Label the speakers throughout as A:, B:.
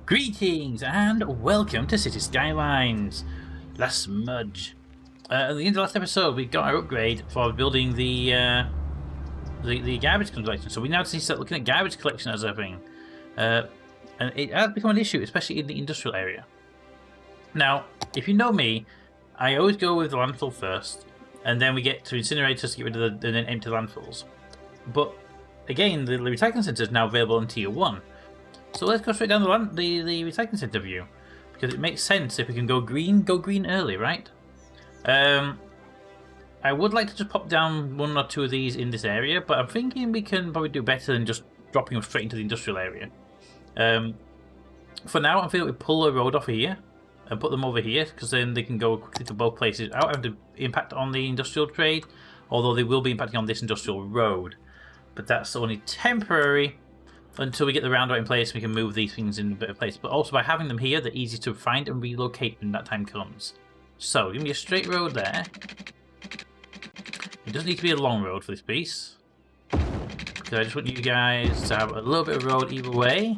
A: Greetings and welcome to City Skylines, Las Smudge. At the end of the last episode, we got our upgrade for building the Cabbage Collection. So we now need to start looking at Cabbage Collection as a thing, and it has become an issue, especially in the industrial area. Now, if you know me, I always go with the landfill first, and then we get to incinerators to get rid of the empty landfills. But again, the recycling center is now available in Tier 1. So let's go straight down the recycling center view, because it makes sense if we can go green early, right? I would like to just pop down one or two of these in this area, but I'm thinking we can probably do better than just dropping them straight into the industrial area. For now, I'm feeling we pull a road off here and put them over here, because then they can go quickly to both places. I don't have the impact on the industrial trade, although they will be impacting on this industrial road. But that's only temporary until we get the roundabout in place. We can move these things in a better place. But also by having them here, they're easy to find and relocate when that time comes. So give me a straight road there. It doesn't need to be a long road for this piece, because I just want you guys to have a little bit of road either way.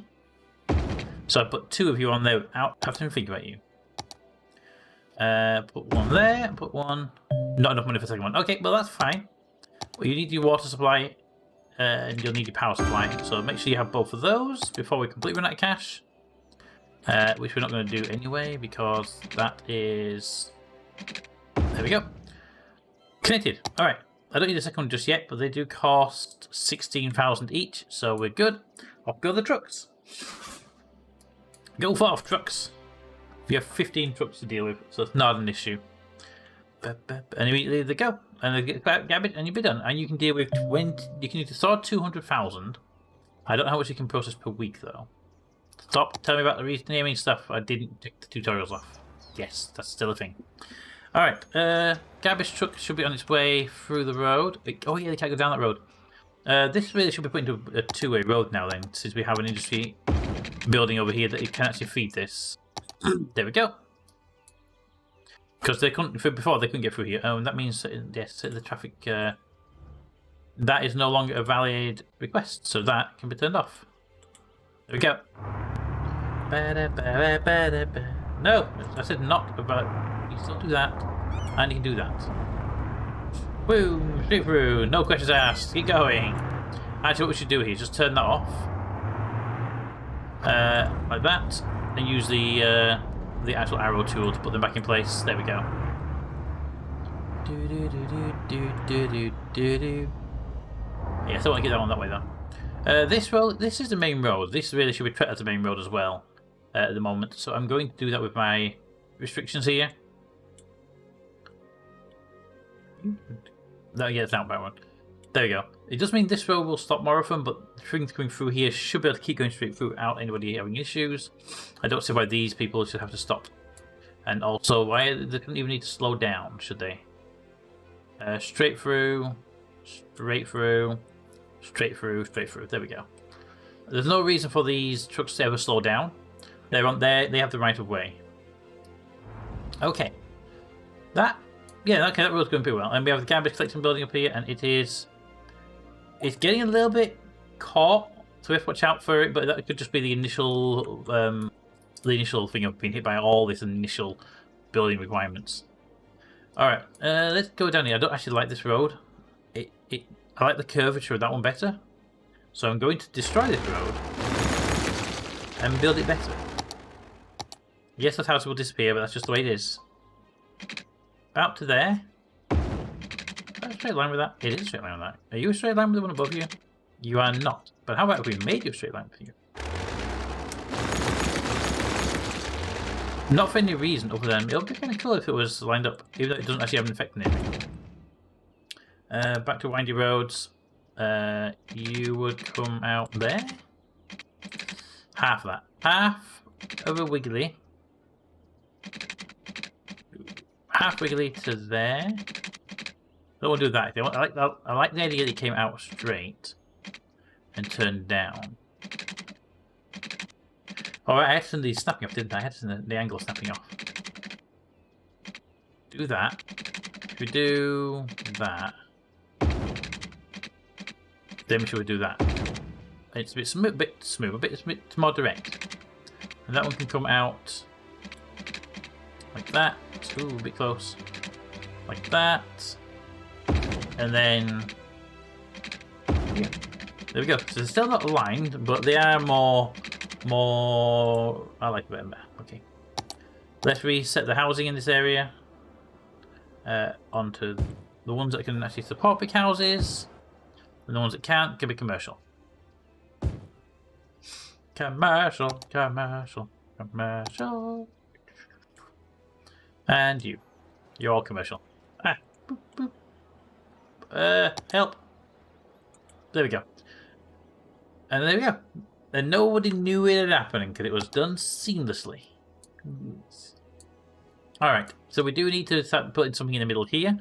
A: So I put two of you on there without having to think about you. Put one there, put one. Not enough money for the second one. Okay, well that's fine. Well, you need your water supply. And you'll need your power supply, so make sure you have both of those before we completely run out of cash, which we're not going to do anyway, because that is... There we go. Connected. Alright, I don't need a second one just yet, but they do cost 16,000 each, so we're good. Off go the trucks. Go forth, trucks. We have 15 trucks to deal with, so it's not an issue. And immediately they go, and they get Cabbage, and you'll be done. And you can deal with 20. You can either start 200,000. I don't know how much you can process per week though. Stop! Tell me about the renaming stuff. I didn't take the tutorials off. Yes, that's still a thing. All right, Cabbage truck should be on its way through the road. Oh yeah, they can't go down that road. This really should be put into a two-way road now then, since we have an industry building over here that it can actually feed this. There we go. Because they couldn't before, they couldn't get through here. Oh, and that means yes, the traffic. That is no longer a valid request, so that can be turned off. There we go. No, I said not about. You still do that, and you can do that. Boom, straight through. No questions asked. Keep going. Actually, what we should do here is just turn that off, like that, and use the actual arrow tool to put them back in place. There we go. Yes, I want to get that one that way though. This road, this is the main road. This really should be treated as the main road as well at the moment. So I'm going to do that with my restrictions here. No, yeah, it's an outbound one. There we go. It does mean this road will stop more often, but the things coming through here should be able to keep going straight through without anybody having issues. I don't see why these people should have to stop. And also, why they don't even need to slow down, should they? Straight through, straight through, straight through, straight through. There we go. There's no reason for these trucks to ever slow down. They're on there. They have the right of way. Okay. Yeah, okay, that road's going pretty well. And we have the Cabbage Collection building up here, and it's getting a little bit caught, so we have to watch out for it, but that could just be the initial thing of being hit by all this initial building requirements. Alright, let's go down here. I don't actually like this road. I like the curvature of that one better. So I'm going to destroy this road and build it better. Yes, that house will disappear, but that's just the way it is. Out to there. Is that a straight line with that? It is a straight line with that. Are you a straight line with the one above you? You are not. But how about if we made you a straight line with you? Not for any reason other than it would be kind of cool if it was lined up, even though it doesn't actually have an effect on anything. Back to windy roads. You would come out there. Half of that. Half of a wiggly. Half wiggly to there. I don't want to do that. I like the idea that it came out straight and turned down. Alright, I had to turn the snapping off, didn't I? I had to turn the angle snapping off. Do that. If we do that, then we should do that. It's a bit smooth, a bit more direct. And that one can come out like that. Ooh, a bit close. Like that. And then... yeah. There we go. So they're still not aligned, but they are more... I like it better. Okay. Let's reset the housing in this area. Onto the ones that can actually support big houses. And the ones that can't can be commercial. Commercial, commercial, commercial. And you. You're all commercial. Ah, boop, boop. Help. There we go. And there we go. And nobody knew it had happened because it was done seamlessly. Alright, so we do need to start putting something in the middle here.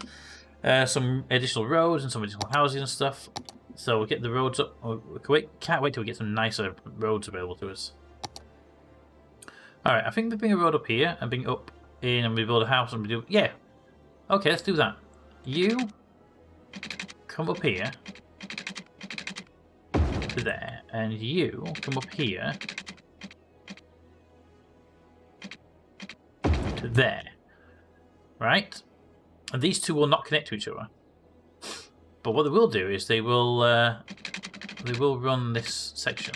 A: Some additional roads and some additional houses and stuff. So we'll get the roads up. Oh, can't wait till we get some nicer roads available to us. Alright, I think we bring a road up here and bring it up in and we build a house and we do... yeah. Okay, let's do that. You come up here to there, and you come up here to there. Right? And these two will not connect to each other. But what they will do is they will run this section.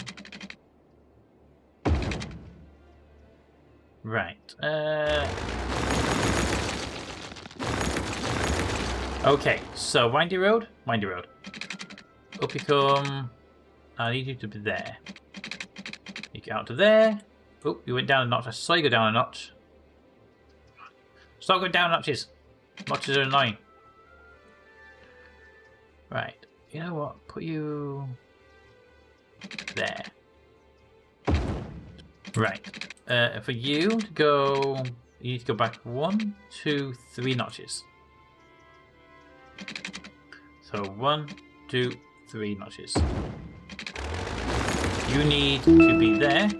A: Right. Okay, so windy road. Up you come. I need you to be there. You get out to there. Oh, you went down a notch. I saw you go down a notch. Stop going down notches. Notches are annoying. Right. You know what? Put you there. Right. For you to go, you need to go back 1, 2, 3 notches. So 1, 2, 3 notches. You need to be there. To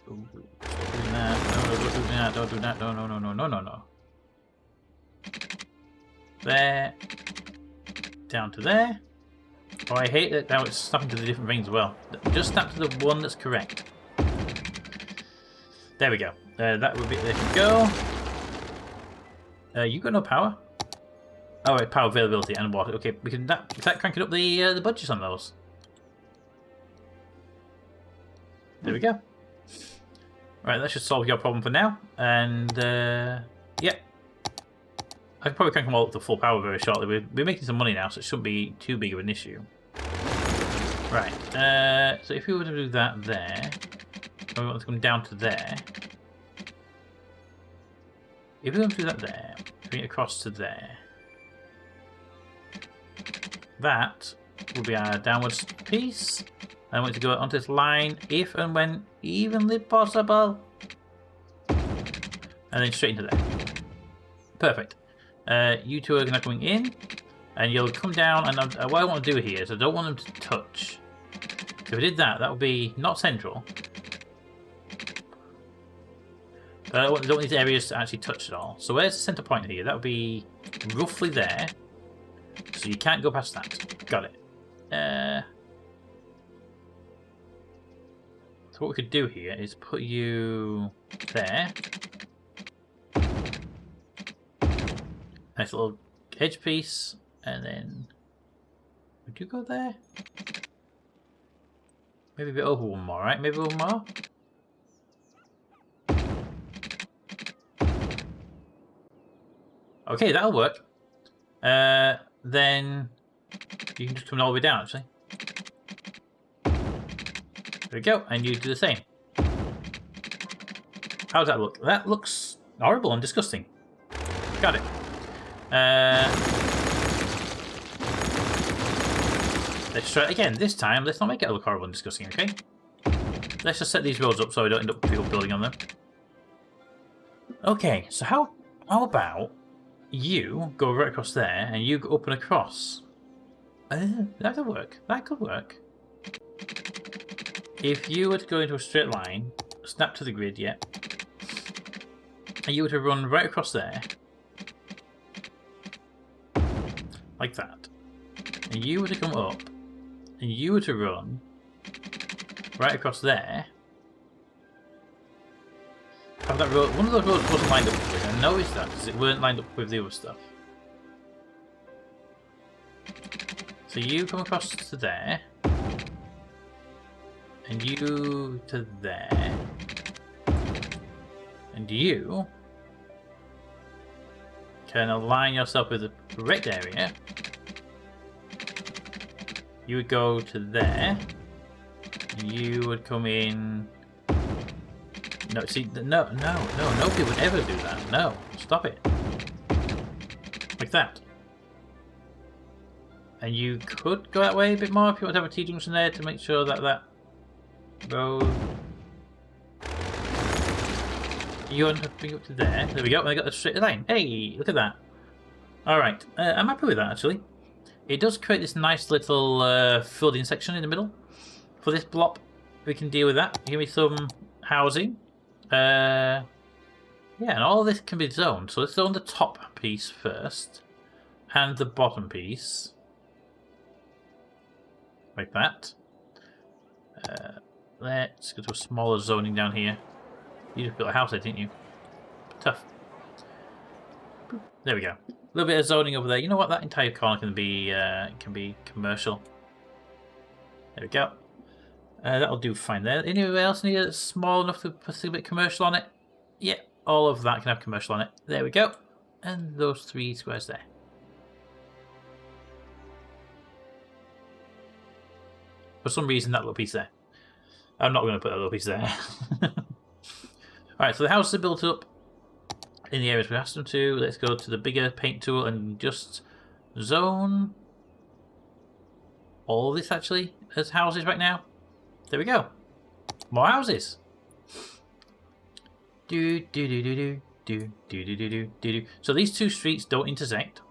A: don't do that. Don't do that. No. There. Down to there. Oh, I hate that now it's snapping to the different things as well. Just snap to the one that's correct. There we go. That would be there you go. You got no power? Oh right, power availability and water. Okay, we can is that cranking up the budgets on those? There we go. Right, that should solve your problem for now. And yeah, I can probably crank them all up to full power very shortly. We're making some money now, so it shouldn't be too big of an issue. Right. So if we were to do that there, we want to come down to there. If we want to do that there, bring it across to there. That will be our downwards piece. I want to go onto this line if and when evenly possible. And then straight into there. Perfect. You two are now coming in. And you'll come down. And what I want to do here is I don't want them to touch. So if we did that, that would be not central. But I don't want these areas to actually touch at all. So where's the center point here? That would be roughly there. So you can't go past that. Got it. So what we could do here is put you there. Nice little edge piece. And then... would you go there? Maybe a bit over one more, right? Maybe one more? Okay, that'll work. Then you can just come all the way down, actually. There we go, and you do the same. How does that look? That looks horrible and disgusting. Got it. Let's try it again. This time, let's not make it look horrible and disgusting, okay? Let's just set these roads up so we don't end up people building on them. Okay, so how about you go right across there and you go up and across? That'll work. That could work. If you were to go into a straight line, snap to the grid, yeah, and you were to run right across there, like that, and you were to come up, and you were to run right across there. Have that road. One of those roads wasn't lined up with. I noticed that because it weren't lined up with the other stuff. So you come across to there, and you to there, and you can align yourself with the correct area. You would go to there, and you would come in. No, see, nobody would ever do that. No, stop it. Like that. And you could go that way a bit more if you want to have a T-junction there to make sure that that road... You want to bring it up to there. There we go, and I got a straight line. Hey, look at that. Alright, I'm happy with that actually. It does create this nice little filled-in section in the middle. For this blob, we can deal with that. Give me some housing. Yeah, and all of this can be zoned. So let's zone the top piece first. And the bottom piece. Like that. Let's go to a smaller zoning down here. You just built a house there, didn't you? Tough. There we go. A little bit of zoning over there. You know what? That entire corner can be commercial. There we go. That'll do fine there. Anywhere else need it small enough to put a bit commercial on it? Yeah, all of that can have commercial on it. There we go. And those 3 squares there. For some reason, that little piece there. I'm not going to put that little piece there. Alright, so the houses are built up in the areas we asked them to. Let's go to the bigger paint tool and just zone all of this actually as houses right now. There we go. More houses. Do do do do do do do do do do do. So these 2 streets don't intersect,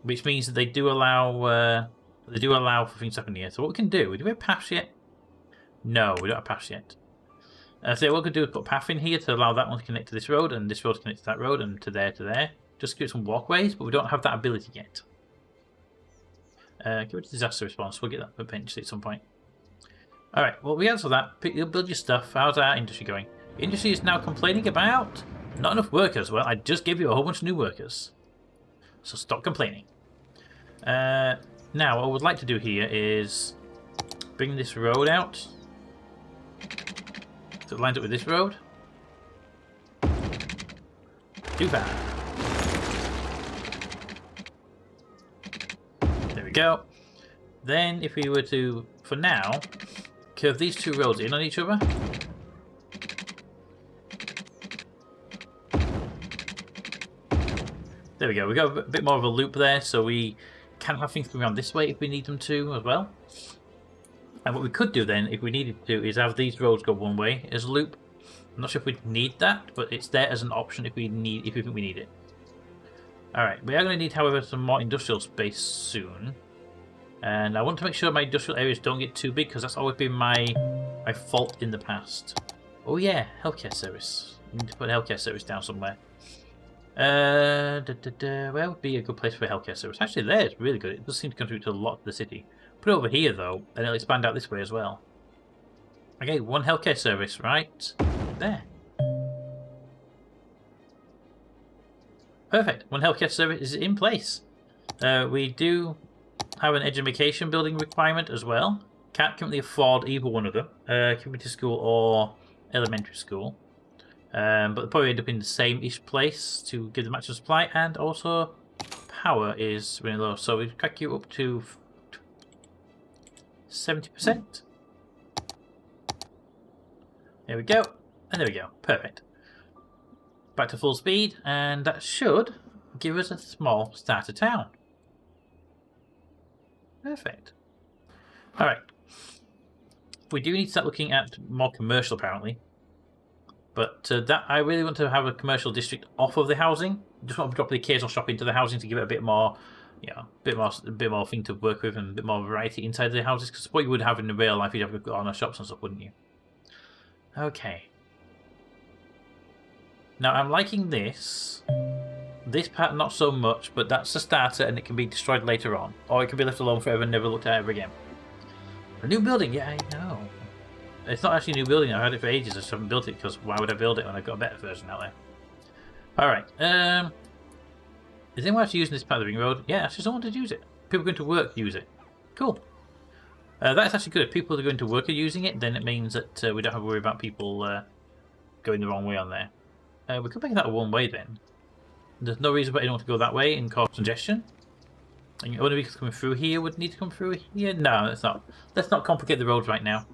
A: which means that they do allow for things to happen here. So what we can do we have paths yet? No, we don't have paths yet. So what we could do is put a path in here to allow that one to connect to this road, and this road to connect to that road, and to there. Just give it some walkways, but we don't have that ability yet. Give it a disaster response. We'll get that eventually at some point. Alright, well, we answer that. Build your stuff. How's our industry going? The industry is now complaining about not enough workers. Well, I just gave you a whole bunch of new workers. So stop complaining. Now, what I would like to do here is bring this road out. So it lines up with this road. Too bad. There we go. Then if we were to, for now, curve these 2 roads in on each other. There we go. We got a bit more of a loop there, so we can have things come around this way if we need them to as well. And what we could do then, if we needed to, is have these roads go one way as a loop. I'm not sure if we need that, but it's there as an option if we think we need it. Alright, we are going to need, however, some more industrial space soon. And I want to make sure my industrial areas don't get too big, because that's always been my fault in the past. Oh yeah, healthcare service. We need to put a healthcare service down somewhere. Where would be a good place for a healthcare service? Actually, there's really good. It does seem to contribute to a lot of the city. Put it over here, though, and it'll expand out this way as well. Okay, 1 healthcare service, right there. Perfect. 1 healthcare service is in place. We do have an education building requirement as well. Can't currently afford either one of them. Community school or elementary school. But they'll probably end up in the same-ish place to give the maximum supply, and also power is really low, so we crack you up to 70%. There we go, and there we go, perfect. Back to full speed, and that should give us a small starter town. Perfect. Alright. We do need to start looking at more commercial, apparently. But that I really want to have a commercial district off of the housing. Just want to drop the occasional shop into the housing to give it a bit more, a bit more thing to work with and a bit more variety inside the houses. Because what you would have in the real life, you'd have on our shops and stuff, wouldn't you? Okay. Now I'm liking this. This part not so much, but that's the starter, and it can be destroyed later on, or it can be left alone forever and never looked at ever again. A new building, yeah, I know. It's not actually a new building. I've had it for ages. I just haven't built it because why would I build it when I've got a better version out there? Alright. Is anyone actually using this part of the ring road? Yeah, actually someone did use it. People going to work use it. Cool. That's actually good. If people are going to work are using it, then it means that we don't have to worry about people going the wrong way on there. We could make that a one way then. There's no reason for anyone to go that way and cause congestion. And only vehicles coming through here would need to come through here. No, that's not. Let's not complicate the roads right now.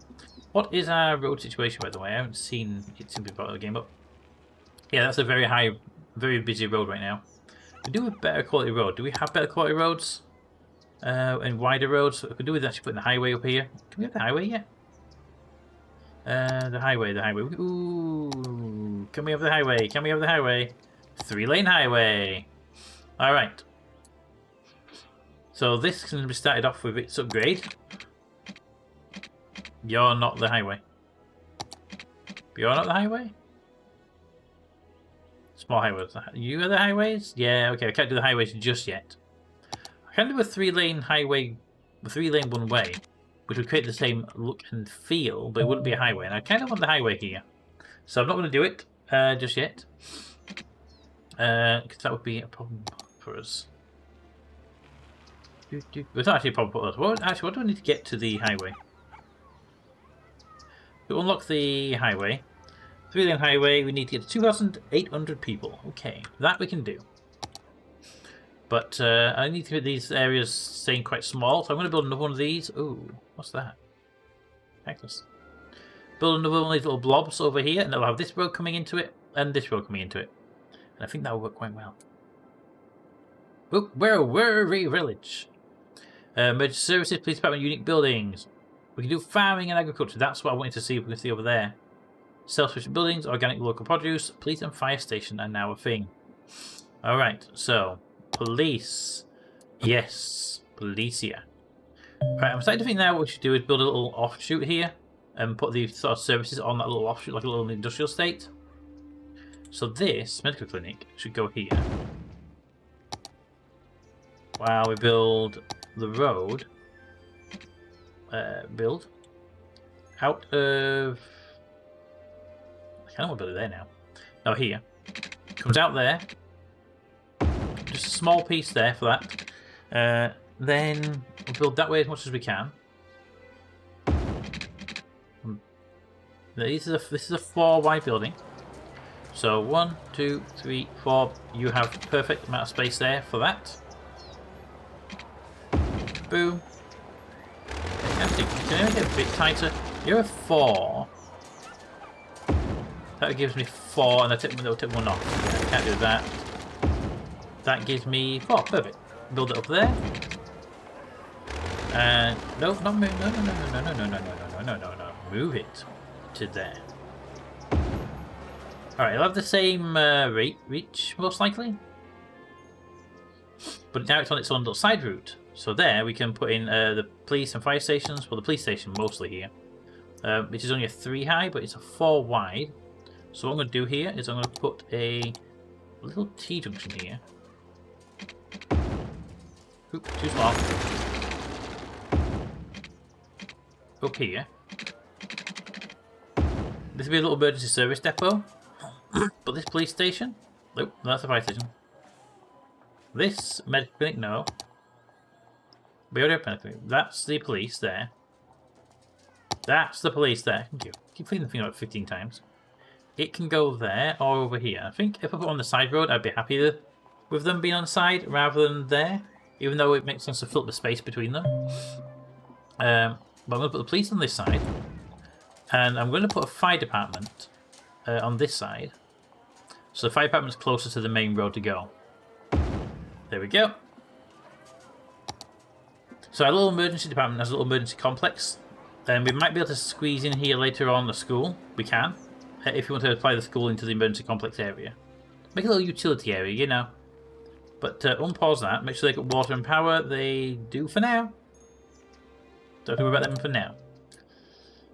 A: What is our road situation, by the way? I haven't seen it simply part of the game, but yeah, that's a very busy road right now. We do have better quality road. Do we have better quality roads and wider roads? What we could do is actually put the highway up here. Can we have the highway yet? The highway. Ooh, can we have the highway? Can we have the highway? 3-lane highway. All right. So this can be started off with its upgrade. You're not the highway. You're not the highway? Small highways. You are the highways? Yeah, okay, I can't do the highways just yet. I can do a 3-lane highway, a 3-lane one way, which would create the same look and feel, but it wouldn't be a highway. And I kind of want the highway here. So I'm not going to do it just yet. Because that would be a problem for us. It's not actually a problem for us. What do I need to get to the highway? To unlock the highway, 3-lane highway, we need to get to 2,800 people. Okay, that we can do. But I need to get these areas staying quite small, so I'm going to build another one of these. Ooh, what's that? Cactus. Build another one of these little blobs over here, and it'll have this road coming into it, and this road coming into it. And I think that will work quite well. Oh, we're a worry village. Emergency services, police department, unique buildings. We can do farming and agriculture. That's what I wanted to see. We can see over there. Self-sufficient buildings, organic local produce, police and fire station are now a thing. Alright, so police. Yes, policia. Right, I'm starting to think now what we should do is build a little offshoot here and put the sort of services on that little offshoot, like a little industrial state. So this medical clinic should go here. While we build the road. Build out of. I kind of want to build it there now. No, here. Comes out there. Just a small piece there for that. Then we'll build that way as much as we can. This is a 4-wide building. So 1, 2, 3, 4. You have perfect amount of space there for that. Boom. Can I make it a bit tighter? You're a 4. That gives me 4, and that'll take 1 off. Yeah, I can't do that. That gives me 4. Perfect. Build it up there. And no, not move. No. Move it to there. All right, it'll have the same reach most likely, but now it's on its own little side route. So there we can put in the police and fire stations. Well, the police station mostly here, which is only a 3 high, but it's a 4 wide. So what I'm going to do here is I'm going to put a little T-junction here. Oop, too small. Up here. This will be a little emergency service depot. But this police station? Nope, that's a fire station. This medical clinic, no. We already have medical clinic. That's the police there. That's the police there. Thank you. Keep cleaning the thing out 15 times. It can go there or over here. I think if I put it on the side road, I'd be happy with them being on the side rather than there. Even though it makes sense to fill up the space between them. But I'm going to put the police on this side. And I'm going to put a fire department on this side. So the fire department's closer to the main road to go. There we go. So our little emergency department has a little emergency complex. And we might be able to squeeze in here later on the school. We can. If you want to apply the school into the emergency complex area. Make a little utility area, you know. But unpause that. Make sure they got water and power. They do for now. Don't worry about them for now.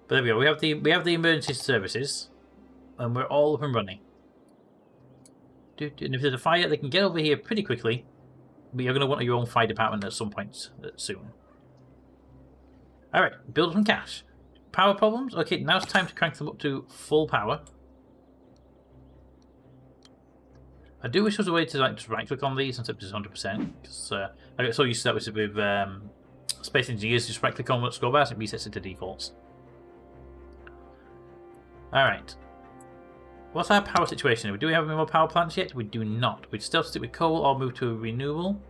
A: But there we go. We have the emergency services. And we're all up and running. And if there's a fire, they can get over here pretty quickly. But you're going to want your own fire department at some point soon. Alright, build some cash. Power problems? Okay, now it's time to crank them up to full power. I do wish there was a way to like just right click on these and set it to 100%, because I get so used to that with Space Engineers, just right click on what scroll bars and it resets it to defaults. Alright. What's our power situation? Do we have any more power plants yet? We do not. We'd still stick with coal or move to a renewable.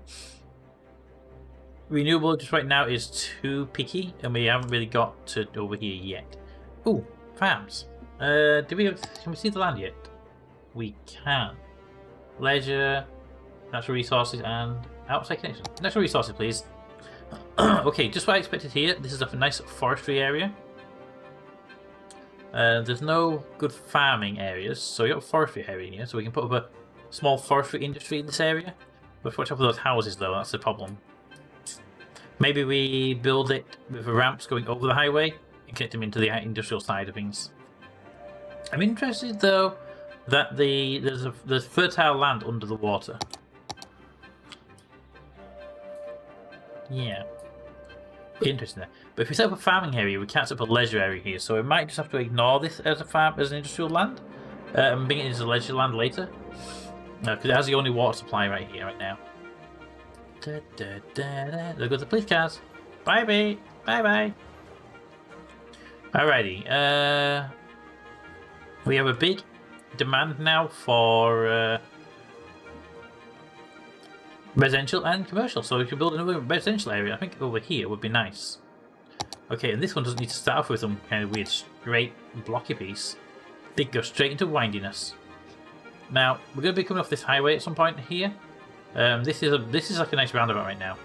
A: Renewable just right now is too picky, and we haven't really got to over here yet. Ooh, farms. Can we see the land yet? We can. Leisure, natural resources, and outside connection. Natural resources, please. Okay, just what I expected here. This is a nice forestry area. There's no good farming areas, so we got a forestry area here, so we can put up a small forestry industry in this area. But watch out for those houses, though. That's the problem. Maybe we build it with ramps going over the highway and connect them into the industrial side of things. I'm interested, though, that there's fertile land under the water. Yeah. Interesting there. But if we set up a farming area, we can't set up a leisure area here, so we might just have to ignore this as an industrial land, and bring it into leisure land later. Because it has the only water supply right here, right now. There go the police cars. Bye bye. Bye bye. Alrighty. We have a big demand now for residential and commercial, so we can build another residential area. I think over here would be nice. Okay, and this one doesn't need to start off with some kind of weird straight blocky piece. They go straight into windiness. Now we're going to be coming off this highway at some point here. This is like a nice roundabout right now.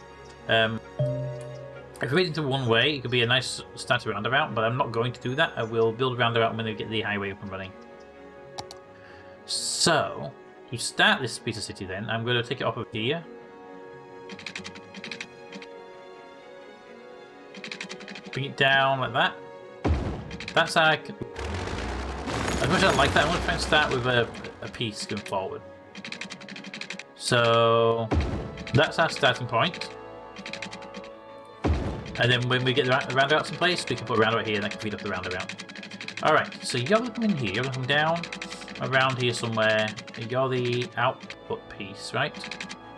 A: If we made it into one way, it could be a nice starter roundabout, but I'm not going to do that. I will build a roundabout when we get the highway up and running. So, to start this piece of city then, I'm going to take it off of here. Bring it down like that. That's our... As much as I like that, I want to try and start with a piece going forward. So, that's our starting point. And then when we get the roundabouts in place, we can put a roundabout here and that can feed up the roundabout. Alright, so you're going to come in here, you're going to come down around here somewhere. You're the output piece, right?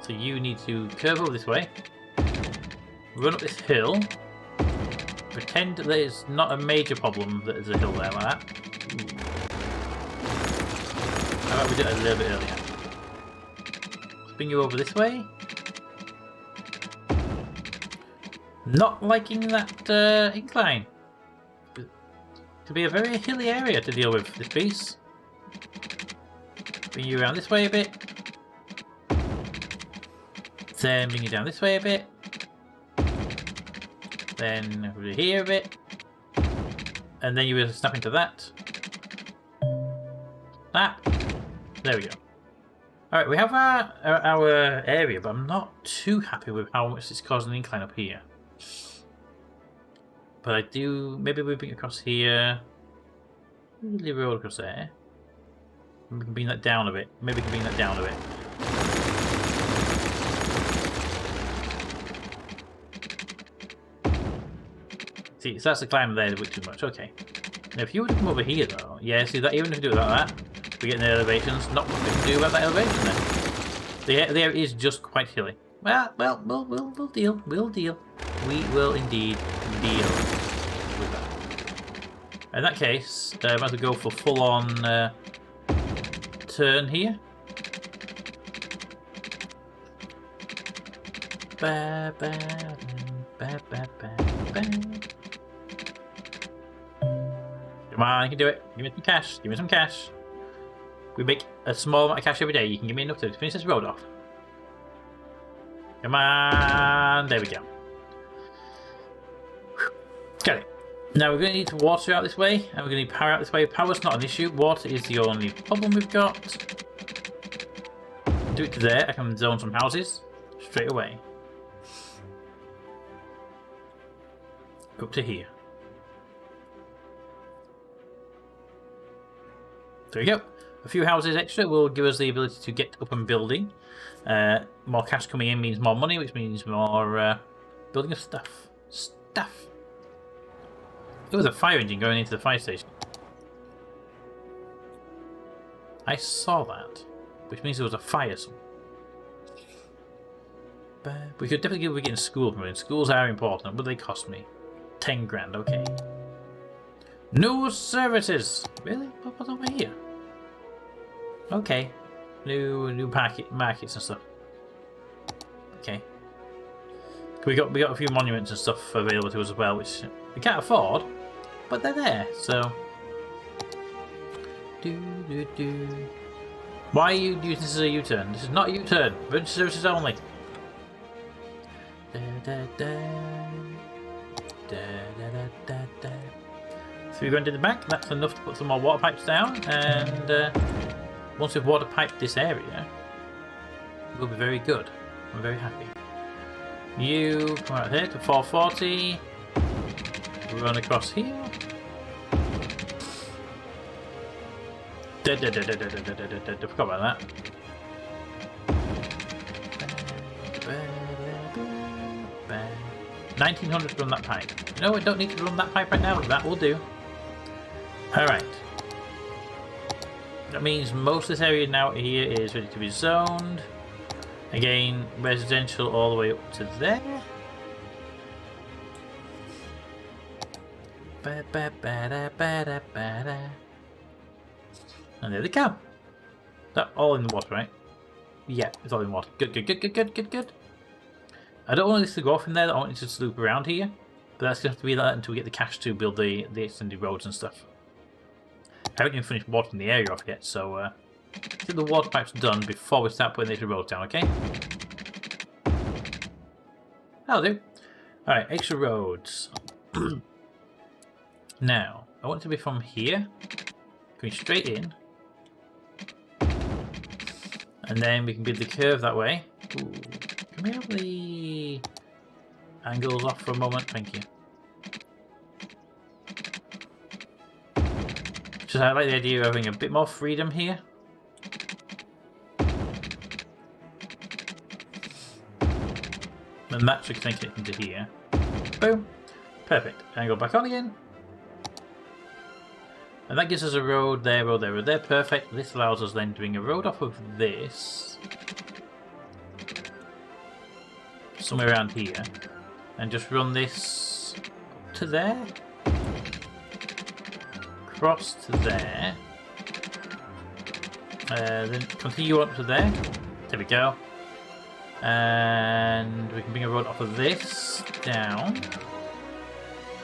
A: So you need to curve over this way, run up this hill, pretend that there's not a major problem that there's a hill there like that. How about we do it a little bit earlier? Bring you over this way. Not liking that incline. To be a very hilly area to deal with this piece. Bring you around this way a bit. Then bring you down this way a bit. Then over here a bit. And then you will snap into that. That. There we go. Alright, we have our area, but I'm not too happy with how much it's causing an incline up here. But I do... Maybe we bring it across here. Leave a road across there. We can bring that down a bit. Maybe we can bring that down a bit. See, so that's the climb there a bit too much. Okay. Now, if you were to come over here, though... Yeah, see, that even if we do it like that, we get the elevations. Not much we can do about that elevation then. The area is just quite hilly. Well, we'll deal. We'll deal. We will indeed deal with that. In that case, I might as well go for full-on turn here. Ba, ba, ba, ba, ba, ba. Come on, you can do it. Give me some cash. Give me some cash. We make a small amount of cash every day. You can give me enough to finish this road off. Come on. There we go. Got it. Now we're going to need to water out this way, and we're going to need power out this way. Power's not an issue. Water is the only problem we've got. Do it to there. I can zone some houses straight away. Up to here. There we go. A few houses extra will give us the ability to get up and building. More cash coming in means more money, which means more building of stuff. There was a fire engine going into the fire station. I saw that, which means there was a fire somewhere. We could definitely give getting school promoted. Schools are important. What do they cost me? 10 grand, okay. New services! Really? What's over here? Okay. New markets and stuff. Okay. We got a few monuments and stuff available to us as well, which we can't afford, but they're there, so. Why are you using this as a U-turn? This is not a U-turn. Emergency services only. So we're going to the back. That's enough to put some more water pipes down, and once we've water piped this area, we'll be very good. I'm very happy. You come out here to 440. Run across here. Forgot about that. 1900 to run that pipe. No, I don't need to run that pipe right now. That will do. Alright. That means most of this area now here is ready to be zoned. Again, residential all the way up to there. And there they come. That all in the water, right? Yeah, it's all in water. Good. I don't want this to go off in there. I want it to just loop around here. But that's going to have to be that until we get the cash to build the extended roads and stuff. I haven't even finished watering the area off yet, so get the water pipes done before we start putting the extra roads down, okay? That'll do. Alright, extra roads. Now, I want it to be from here, going straight in. And then we can build the curve that way. Ooh. Can we have the angles off for a moment? Thank you. Just I like the idea of having a bit more freedom here. And that's connecting it into here. Boom. Perfect. And go back on again. And that gives us a road there, road there, road there. Perfect. This allows us then to bring a road off of this. Somewhere around here. And just run this up to there. Cross to there. Then continue up to there. There we go. And we can bring a road off of this down.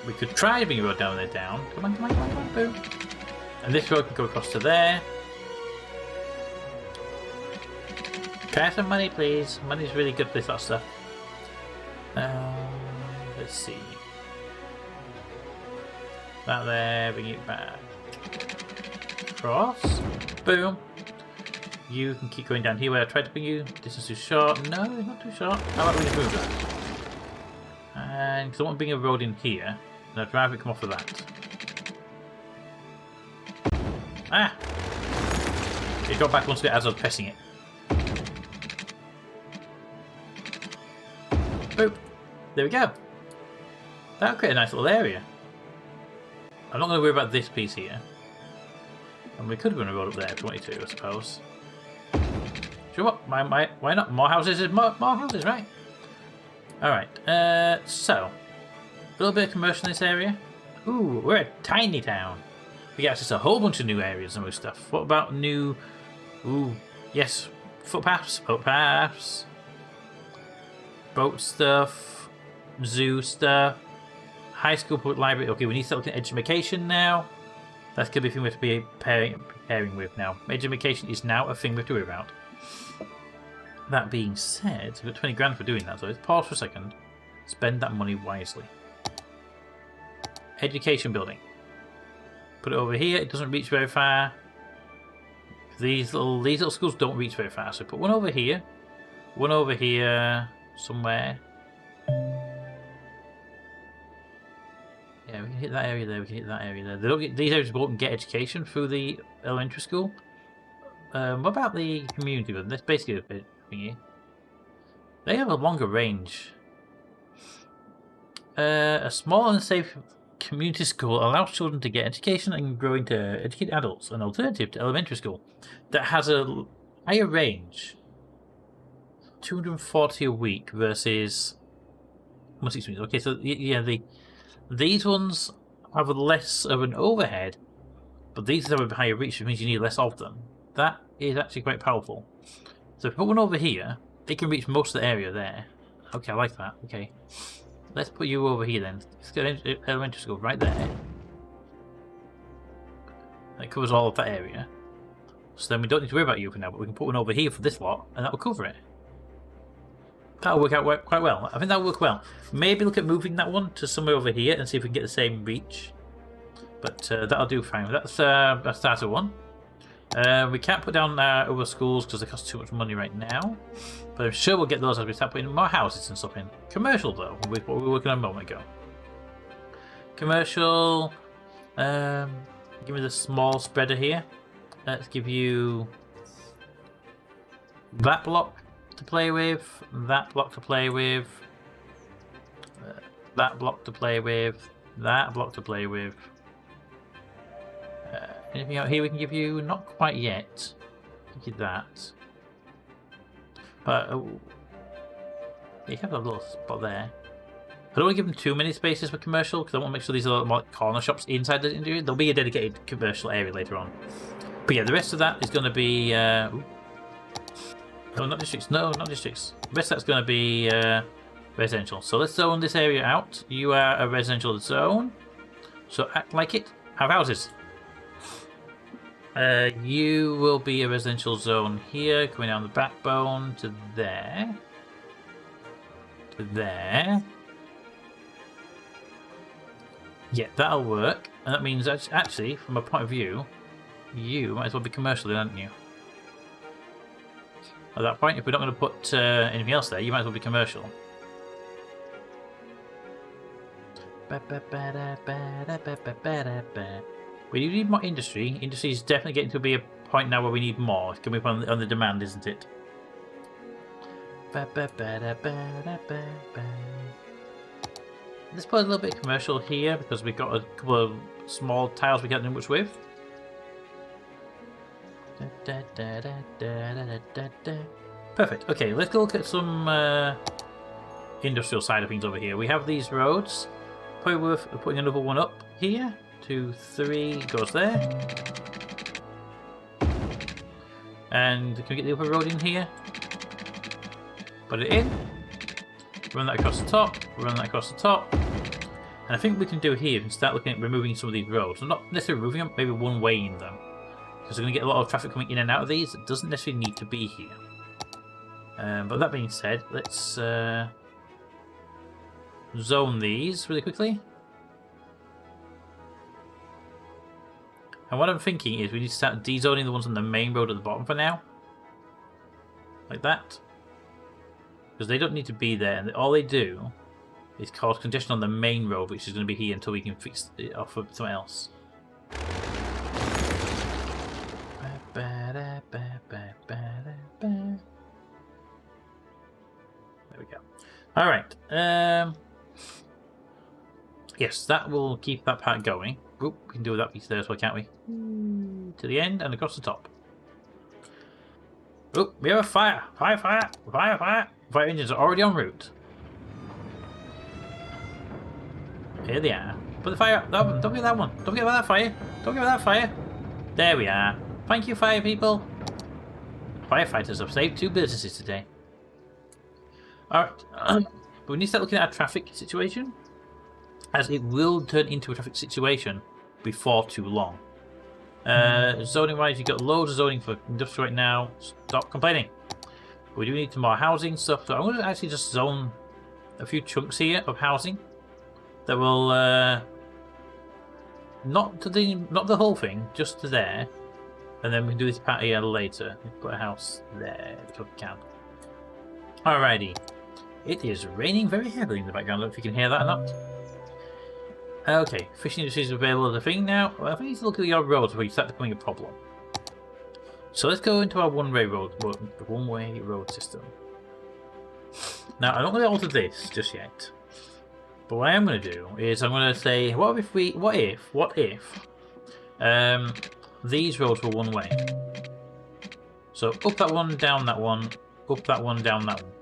A: We could try to bring a road down there down. Come on, boom. And this road can go across to there. Can I have some money, please? Money's really good for this sort of stuff. Let's see. That there, bring it back. Cross. Boom. You can keep going down here where I tried to bring you. Distance too short. No, it's not too short. How about we move that? And because I want to bring a road in here, and I'd rather come off of that. Ah! It got back once again as I was pressing it. Boop. There we go. That'll create a nice little area. I'm not going to worry about this piece here. And we could run a road up there if we wanted to, I suppose. Sure, what? Why not? More houses is more houses, right? Alright, so. A little bit of commercial in this area. Ooh, we're a tiny town. We get access to a whole bunch of new areas and new stuff. What about new... Ooh, yes. Footpaths, boat stuff, zoo stuff, high school public library. Okay, we need to start looking at education now. That's going to be a thing we have to be preparing with now. Education is now a thing we have to worry about. That being said, we've got 20 grand for doing that, so let's pause for a second. Spend that money wisely. Education building. Put it over here, it doesn't reach very far. These little schools don't reach very far, so put one over here somewhere. Yeah, we can hit that area there, we can hit that area there. They don't get, these areas won't get education through the elementary school. What about the community building? That's basically a bit thingy. They have a longer range. A small and safe community school allows children to get education and grow into educated adults, an alternative to elementary school that has a higher range. 240 a week versus 160. Okay, so yeah, these ones have less of an overhead, but these have a higher reach, which means you need less of them. That is actually quite powerful. So if we put one over here, it can reach most of the area there. Okay, I like that. Okay, let's put you over here then. Let's get elementary school right there. That covers all of that area. So then we don't need to worry about you for now, but we can put one over here for this lot, and that will cover it. That'll work out quite well. I think that'll work well. Maybe look at moving that one to somewhere over here and see if we can get the same reach. But that'll do fine. That's starter one. We can't put down other schools because they cost too much money right now. But I'm sure we'll get those as we start putting more houses and stuff in. Commercial though, with what we were working on a moment ago. Commercial. Give me the small spreader here. Let's give you that block to play with, that block to play with, that block to play with, that block to play with. Anything out here we can give you? Not quite yet. Give you that. But you have a little spot there. I don't want to give them too many spaces for commercial because I want to make sure these are more like corner shops inside the interior. There'll be a dedicated commercial area later on. But yeah, the rest of that is going to be... no, not districts. No, not districts. The rest of that's going to be residential. So let's zone this area out. You are a residential zone. So act like it. Have houses. You will be a residential zone here, coming down the backbone to there. To there. Yeah, that'll work. And that means actually, from a point of view, you might as well be commercial then, aren't you? At that point, if we're not going to put anything else there, you might as well be commercial. We do need more industry. Industry is definitely getting to be a point now where we need more. It's coming up on the demand, isn't it? Let's put a little bit of commercial here because we've got a couple of small tiles we can't do much with. Perfect. Okay, let's go look at some industrial side of things over here. We have these roads. Probably worth putting another one up here. 2, 3 goes there. And can we get the other road in here? Put it in. Run that across the top. Run that across the top. And I think we can do here and start looking at removing some of these roads. So not necessarily removing them, maybe one-waying them. Because we're going to get a lot of traffic coming in and out of these. It doesn't necessarily need to be here. But that being said, let's zone these really quickly. And what I'm thinking is we need to start dezoning the ones on the main road at the bottom for now. Like that. Because they don't need to be there. And all they do is cause congestion on the main road, which is going to be here until we can fix it off with something else. There we go. Alright. Yes, that will keep that part going. Oop, we can do that piece there as well, can't we? To the end and across the top. Oop, we have a fire! Fire, fire! Fire, fire! Fire engines are already en route. Here they are. Put the fire up. That one. Don't get that one. Don't forget about that fire. Don't get about that fire. There we are. Thank you, fire people. Firefighters have saved 2 businesses today. Alright. But we need to start looking at our traffic situation, as it will turn into a traffic situation before too long. Zoning wise, you've got loads of zoning for industrial right now. Stop complaining. We do need some more housing stuff, so I'm going to actually just zone a few chunks here of housing that will not the whole thing, just to there, and then we can do this part here later. Put a house there if we can. Alrighty. It is raining very heavily in the background. I don't know if you can hear that or not. Okay, fishing industry is available as a thing now. Well, I think we need to look at your roads before you start becoming a problem. So let's go into our one-way road system. Now, I'm not going to alter this just yet. But what I am going to do is I'm going to say, what if these roads were one way? So up that one, down that one, up that one, down that one.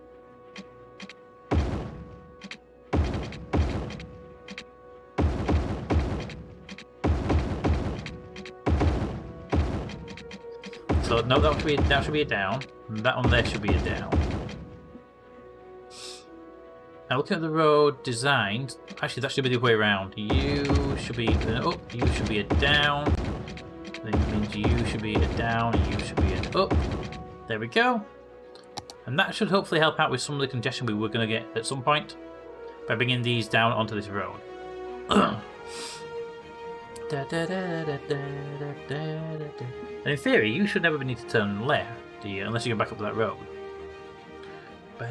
A: So no, that should be a down. And that one there should be a down. Now looking at the road designed, actually that should be the way around. You should be an up, you should be a down. Then it means you should be a down, and you should be an up. There we go. And that should hopefully help out with some of the congestion we were going to get at some point by bringing these down onto this road. And in theory, you should never need to turn left, do you? Unless you go back up that road. But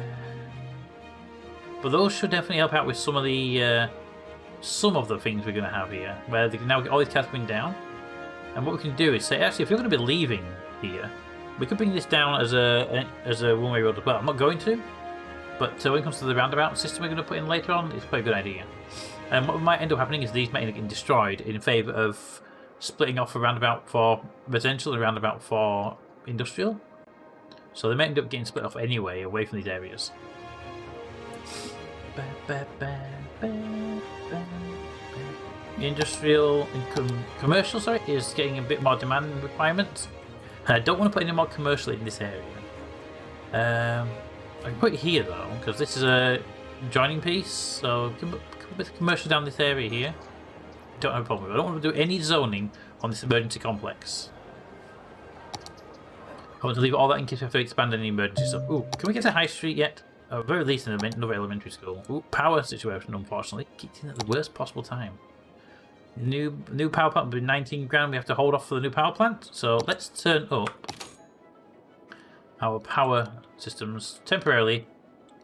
A: those should definitely help out with some of the things we're going to have here, where they can now get all these cars coming down. And what we can do is say, actually, if you're going to be leaving here, we could bring this down as a one-way road as well. I'm not going to, but when it comes to the roundabout system we're going to put in later on, it's quite a good idea. And what might end up happening is these might end up getting destroyed in favour of splitting off a roundabout for residential and a roundabout for industrial. So they might end up getting split off anyway, away from these areas. Industrial and commercial, is getting a bit more demand requirements. And I don't want to put any more commercial in this area. I can put it here though, because this is a joining piece, so we can put a bit of commercial down this area here. Don't have a problem. I don't want to do any zoning on this emergency complex. I want to leave all that in case we have to expand any emergency stuff. Ooh, can we get to High Street yet? At the very least in another elementary school. Ooh, power situation, unfortunately. Kicked in at the worst possible time. New power plant will be 19 grand. We have to hold off for the new power plant. So let's turn up our power systems temporarily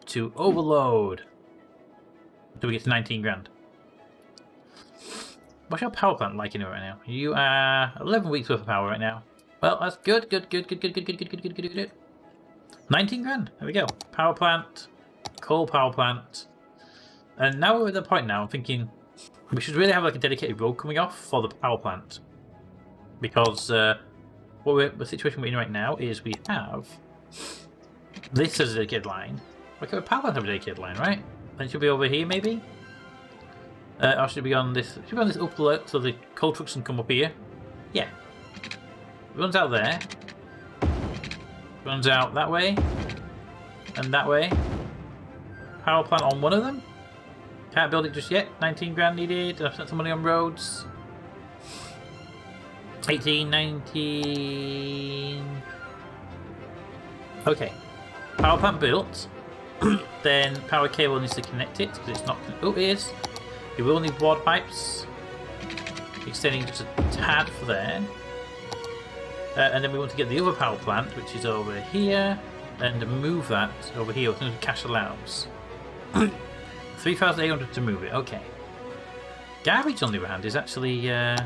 A: to overload. Do we get to 19 grand? What's your power plant like right now? You are 11 weeks worth of power right now. Well, that's good. 19 grand. There we go. Power plant, coal power plant. And now we're at the point now, I'm thinking we should really have like a dedicated road coming off for the power plant. Because the situation we're in right now is we have this as a dedicated line. Why can't the power plant have a dedicated line, right? Then it should be over here maybe? Or should it be on this? Should be on this up alert so the coal trucks can come up here. Yeah. It runs out there. Runs out that way. And that way. Power plant on one of them. Can't build it just yet. 19 grand needed. I've spent some money on roads. 18, 19. Okay. Power plant built. Then power cable needs to connect it because it's not. Oh, it is. You will need board pipes. Extending just a tad for there. And then we want to get the other power plant, which is over here, and move that over here as soon as cash allows. 3,800 to move it, okay. Garbage, on the other hand, is actually it's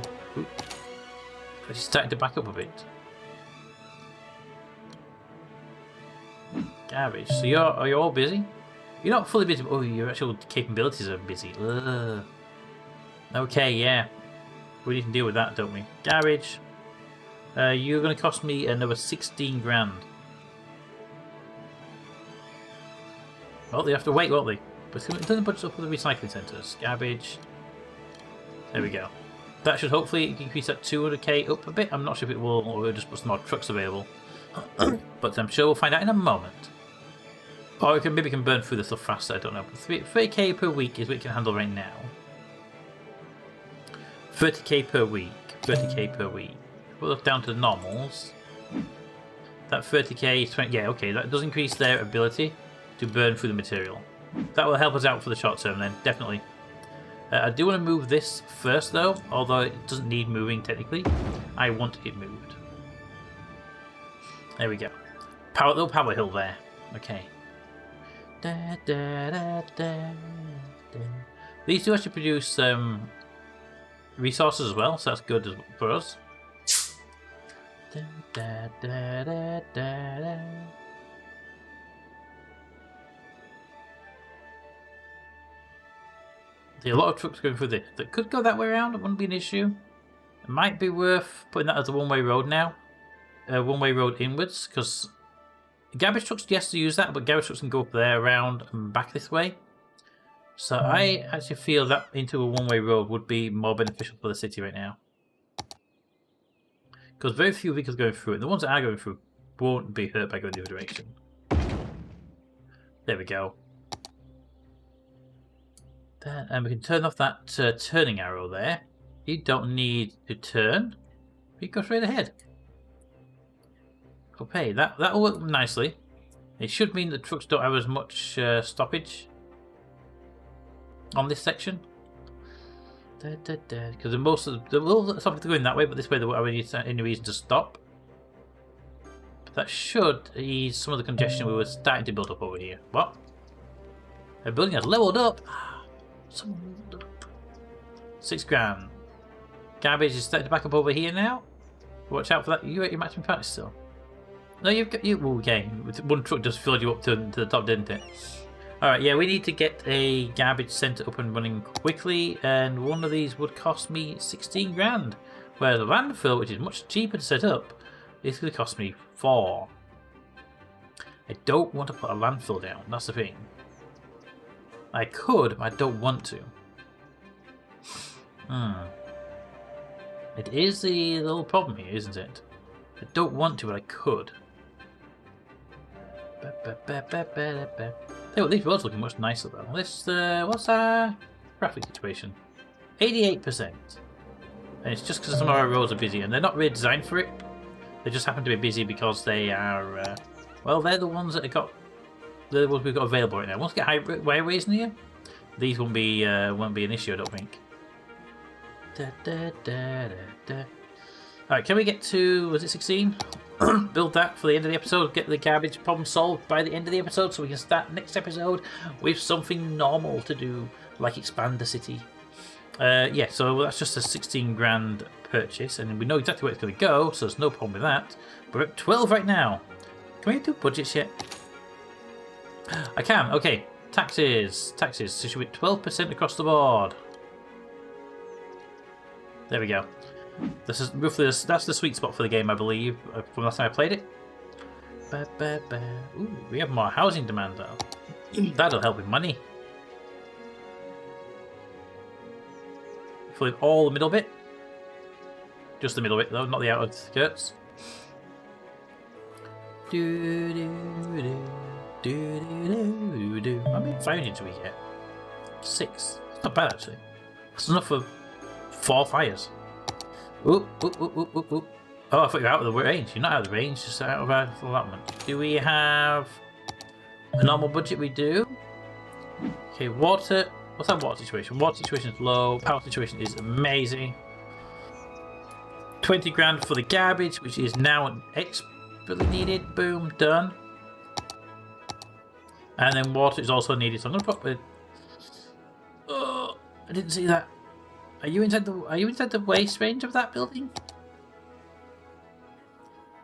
A: starting to back up a bit. Garbage. So are you all busy? You're not fully busy, but your actual capabilities are busy. Ugh. Okay, yeah. We need to deal with that, don't we? Garage. You're going to cost me another 16 grand. Well, they have to wait, won't they? But turn the budget up for the recycling centres. Garbage. There we go. That should hopefully increase that 200k up a bit. I'm not sure if it will, or it'll just put some more trucks available. But I'm sure we'll find out in a moment. Or maybe we can burn through the stuff faster, I don't know. 30k per week is what we can handle right now. 30k per week. 30k per week. Put that down to the normals. That 30k is 20. Yeah, okay, that does increase their ability to burn through the material. That will help us out for the short term then, definitely. I do want to move this first though, although it doesn't need moving technically. I want it moved. There we go. Little power hill there. Okay. These do actually produce resources as well, so that's good for us. There are a lot of trucks going through this that could go that way around. It wouldn't be an issue. It might be worth putting that as a one-way road now. One-way road inwards, because garbage trucks, yes, to use that, but garbage trucks can go up there, around, and back this way. So I actually feel that into a one-way road would be more beneficial for the city right now. Because very few vehicles going through it. The ones that are going through won't be hurt by going the other direction. There we go. Then, and we can turn off that turning arrow there. You don't need to turn. You go straight ahead. Okay, that'll work nicely. It should mean that trucks don't have as much stoppage on this section. Because most of the will stop going that way, but this way they won't have any reason to stop. But that should ease some of the congestion we were starting to build up over here. What? The building has leveled up. Someone leveled up. 6 grand. Garbage is starting to back up over here now. Watch out for that. You're at your maximum price still. No, you've got you. Well, okay, one truck just filled you up to the top, didn't it? Alright, yeah, we need to get a garbage centre up and running quickly, and one of these would cost me 16 grand. Whereas a landfill, which is much cheaper to set up, is going to cost me 4. I don't want to put a landfill down, that's the thing. I could, but I don't want to. It is the little problem here, isn't it? I don't want to, but I could. Oh, these roads looking much nicer though. Let's, what's our traffic situation? 88%. And it's just because some of our roads are busy, and they're not really designed for it. They just happen to be busy because they are, well, they're the ones that have got, they're the ones we've got available right now. Once we get highways near, these won't be an issue, I don't think. Alright, can we get to, was it 16? Build that for the end of the episode, get the garbage problem solved by the end of the episode so we can start next episode with something normal to do, like expand the city. Yeah, so that's just a 16 grand purchase, and we know exactly where it's going to go, so there's no problem with that. We're at 12 right now. Can we do budgets yet? I can, okay. Taxes. So should we 12% across the board? There we go. This is roughly that's the sweet spot for the game, I believe, from last time I played it. Ooh, we have more housing demand though. That'll help with money. Fill in all the middle bit. Just the middle bit though, not the outer skirts. How many fire engines do we get? 6. It's not bad actually. That's enough for 4 fires. Oop. Oh, I thought you were out of the range. You're not out of the range, just out of our allotment. Do we have a normal budget? We do. Okay, water. What's our water situation? Water situation is low. Power situation is amazing. 20 grand for the garbage, which is now expertly needed. Boom, done. And then water is also needed. So I'm going to put. Oh, I didn't see that. Are you inside the waste range of that building?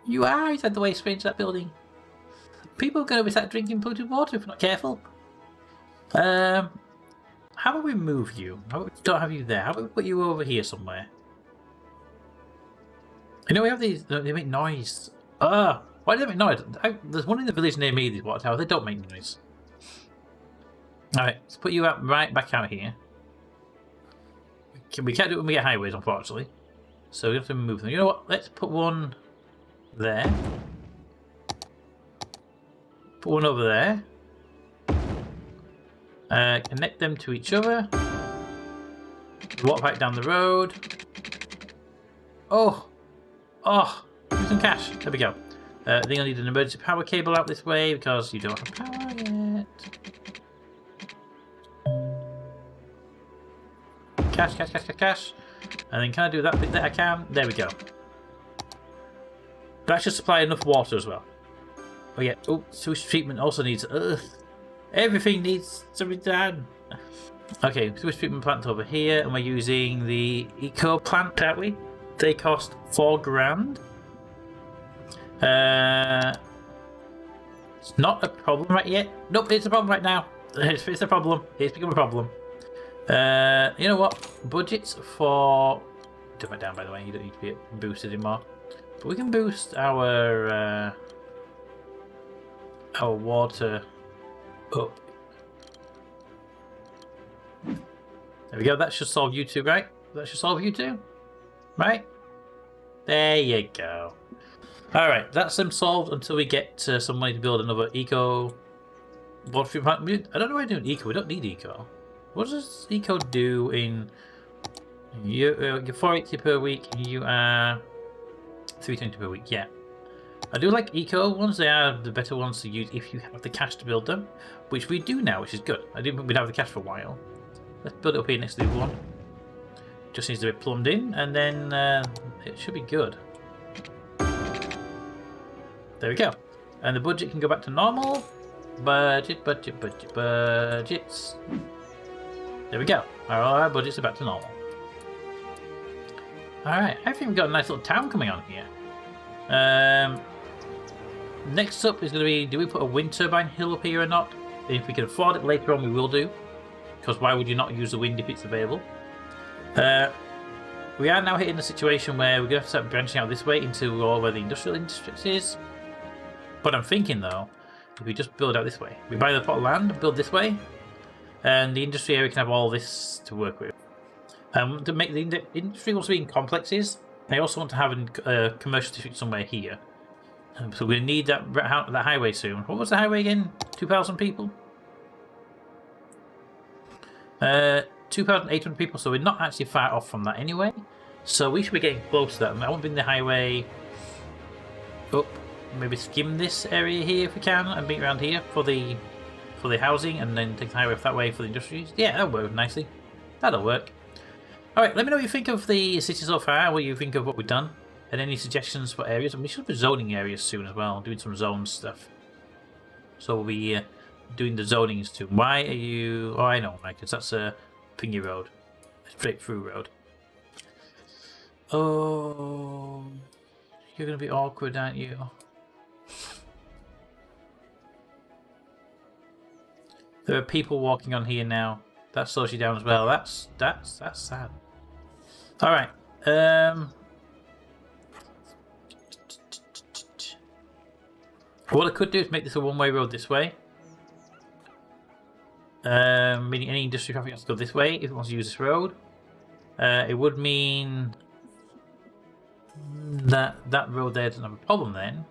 A: You are inside the waste range of that building. People are going to be start drinking polluted water if we're not careful. How about we move you? How about we don't have you there? How about we put you over here somewhere? You know we have these. They make noise. Why do they make noise? There's one in the village near me. These water towers. They don't make noise. All right, let's put you out right back out here. We can't do it when we get highways, unfortunately. So we have to move them. You know what? Let's put one there. Put one over there. Connect them to each other. Walk back down the road. Oh! Give some cash. There we go. I think I need an emergency power cable out this way because you don't have power yet. Cash. And then can I do that bit that I can? There we go. That should supply enough water as well. Oh yeah. Oh, sewage treatment also needs. Everything needs to be done. Okay, sewage treatment plant over here, and we're using the eco plant, aren't we? They cost 4 grand. It's not a problem right yet. Nope, it's a problem right now. It's a problem. It's become a problem. You know what? Budgets for... Turn it down, by the way. You don't need to be boosted anymore. But we can boost our water up. There we go. That should solve you two, right? That should solve you two, right? There you go. All right, that's them solved until we get some money to build another eco water treatment plant. I don't know why we're doing eco. We don't need eco. What does eco do in you're 480 per week? You are 320 per week. Yeah, I do like eco ones. They are the better ones to use if you have the cash to build them, which we do now, which is good. I didn't think we'd have the cash for a while. Let's build it up here next to the other one. Just needs to be plumbed in, and then it should be good. There we go. And the budget can go back to normal. Budgets. There we go. Our budgets are back to normal. Alright, I think we've got a nice little town coming on here. Next up is going to be, do we put a wind turbine hill up here or not? If we can afford it later on, we will do. Because why would you not use the wind if it's available? We are now hitting a situation where we're going to have to start branching out this way into where the industrial district is. But I'm thinking though, if we just build out this way, we buy the plot of land, build this way, and the industry area can have all this to work with. To make the industry also be in complexes, I also want to have a commercial district somewhere here. So we're going to need that highway soon. What was the highway again? 2,000 people? 2,800 people, so we're not actually far off from that anyway. So we should be getting close to that. I want to bring the highway up, maybe skim this area here if we can, and bring it around here for the housing, and then take the highway that way for the industries. Yeah, that'll work nicely. That'll work. Alright, let me know what you think of the city so far, what you think of what we've done, and any suggestions for areas. And we should be zoning areas soon as well, doing some zone stuff. So we'll be doing the zonings too. Why are you... Oh, I know, right, because that's a thingy road. A straight through road. Oh... You're going to be awkward, aren't you? There are people walking on here now. That slows you down as well. That's sad. Alright. What I could do is make this a one-way road this way. Meaning any industry traffic has to go this way if it wants to use this road. It would mean that road there doesn't have a problem then.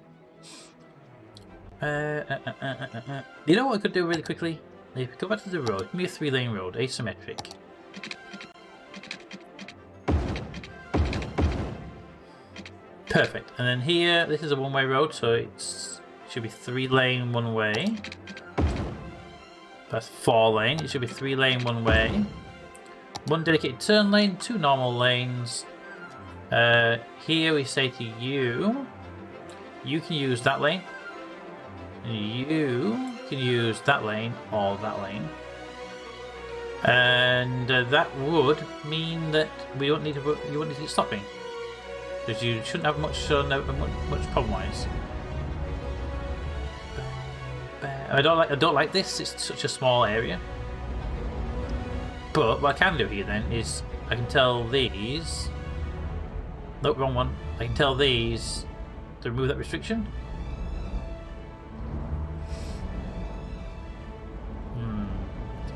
A: You know what I could do really quickly? If we go back to the road, give me a 3-lane road, asymmetric. Perfect. And then here, this is a one-way road, so it should be 3-lane one-way. That's 4-lane. It should be 3-lane one-way. 1 dedicated turn lane, 2 normal lanes. Here we say to you, you can use that lane. You can use that lane or that lane. And that would mean that you won't need to keep stopping. Because you shouldn't have much problem-wise. I don't like this. It's such a small area. But what I can do here then is I can tell these. Nope, wrong one. I can tell these to remove that restriction.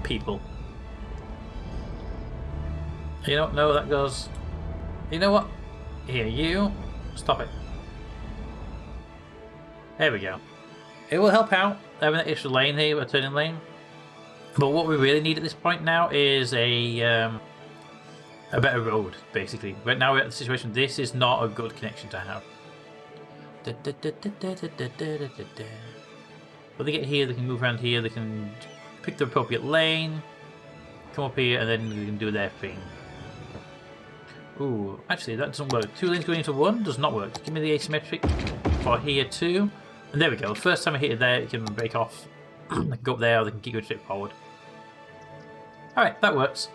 A: People. You don't know that goes. You know what? Here, you stop it. There we go. It will help out having an extra lane here, a turning lane. But what we really need at this point now is a better road, basically. Right now we're at the situation. This is not a good connection to have. When they get here, they can move around here. They can pick the appropriate lane, come up here, and then we can do their thing. Ooh, actually that doesn't work. 2 lanes going into 1 does not work. Give me the asymmetric for here too. And there we go. The first time I hit it there, it can break off. They can go up there, or they can keep going straight forward. Alright, that works.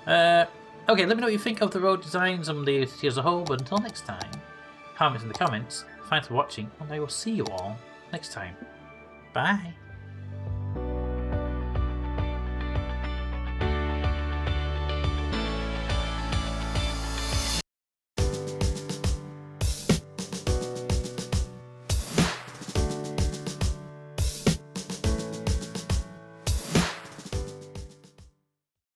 A: Okay, let me know what you think of the road designs and the city as a whole, but until next time, comments in the comments. Thanks for watching, and I will see you all next time. Bye!